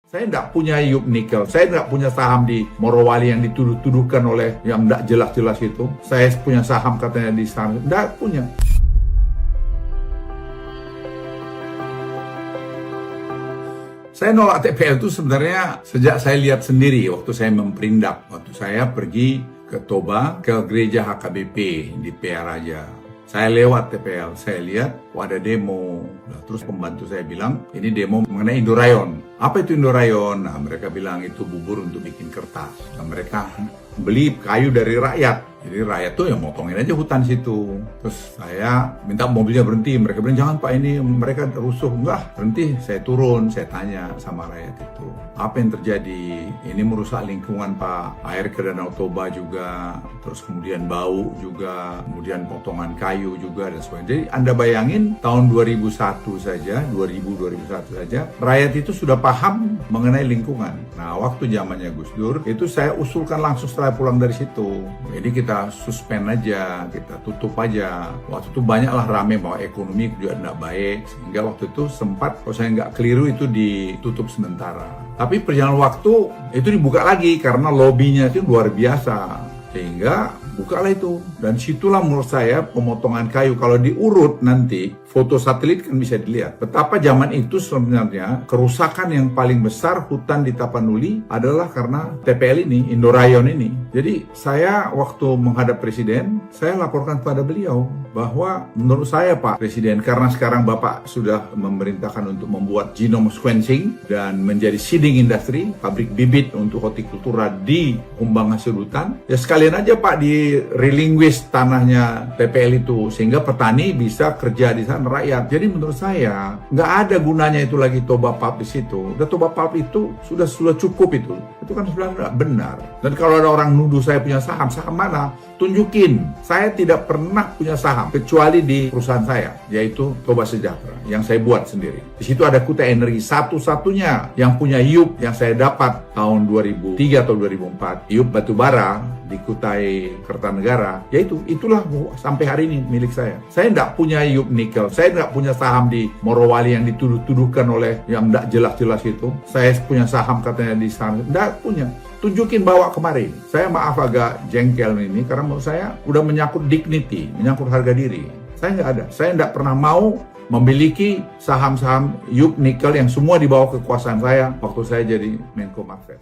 Saya tidak punya Yup Nikel, saya tidak punya saham di Morowali yang dituduh-tuduhkan oleh yang tidak jelas-jelas itu. Saya punya saham katanya di sana, tidak punya. Saya nolak TPL itu sebenarnya sejak saya lihat sendiri waktu saya memperindak. Waktu saya pergi ke Toba, ke gereja HKBP di PR aja. Saya lewat TPL, saya lihat ada demo. Nah, terus pembantu saya bilang, ini demo mengenai Indorayon. Apa itu Indorayon? Nah, mereka bilang itu bubur untuk bikin kertas. Nah, mereka beli kayu dari rakyat. Jadi rakyat tuh yang motongin aja hutan situ. Terus saya minta mobilnya berhenti. Mereka bilang, jangan Pak, ini mereka rusuh. Enggak, berhenti. Saya turun, saya tanya sama rakyat itu. Apa yang terjadi? Ini merusak lingkungan Pak. Air ke Danau Toba juga. Terus kemudian bau juga. Kemudian potongan kayu juga dan sebagainya. Jadi Anda bayangin tahun 2001 saja, 2001 saja, rakyat itu sudah paham mengenai lingkungan. Nah, waktu zamannya Gus Dur, itu saya usulkan langsung setelah pulang dari situ. Jadi kita suspend aja, kita tutup aja. Waktu itu banyaklah rame bahwa ekonomi juga tidak baik, sehingga waktu itu sempat, kalau saya nggak keliru, itu ditutup sementara. Tapi perjalanan waktu itu dibuka lagi karena lobbynya itu luar biasa. Sehingga bukalah itu. Dan situlah menurut saya pemotongan kayu, kalau diurut nanti, foto satelit kan bisa dilihat. Betapa zaman itu sebenarnya kerusakan yang paling besar hutan di Tapanuli adalah karena TPL ini, Indorayon ini. Jadi saya waktu menghadap Presiden, saya laporkan kepada beliau bahwa menurut saya Pak Presiden, karena sekarang Bapak sudah memerintahkan untuk membuat genome sequencing dan menjadi seeding industry, pabrik bibit untuk hortikultura di Humbang hasil hutan, ya sekalian aja Pak di relinquish tanahnya TPL itu, sehingga petani bisa kerja di sana, rakyat. Jadi menurut saya nggak ada gunanya itu lagi Toba Pub di situ. Udah Toba Pub itu sudah cukup itu. Itu kan sebenarnya nggak benar. Dan kalau ada orang nuduh saya punya saham mana? Tunjukin. Saya tidak pernah punya saham kecuali di perusahaan saya, yaitu Toba Sejahtera yang saya buat sendiri. Di situ ada Kuta Energi, satu-satunya yang punya Yup yang saya dapat tahun 2003 atau 2004. Yup batubara di Kutai Kertanegara, yaitu itulah sampai hari ini milik saya. Saya tidak punya Yup Nikel, saya tidak punya saham di Morowali yang dituduh-tuduhkan oleh yang tidak jelas-jelas itu. Saya punya saham katanya di sana, tidak punya. Tunjukin, bawa kemarin. Saya maaf agak jengkel ini karena menurut saya udah menyangkut dignity, menyangkut harga diri. Saya nggak ada, saya tidak pernah mau memiliki saham-saham Yup Nikel yang semua di bawah kekuasaan saya waktu saya jadi Menko Marves.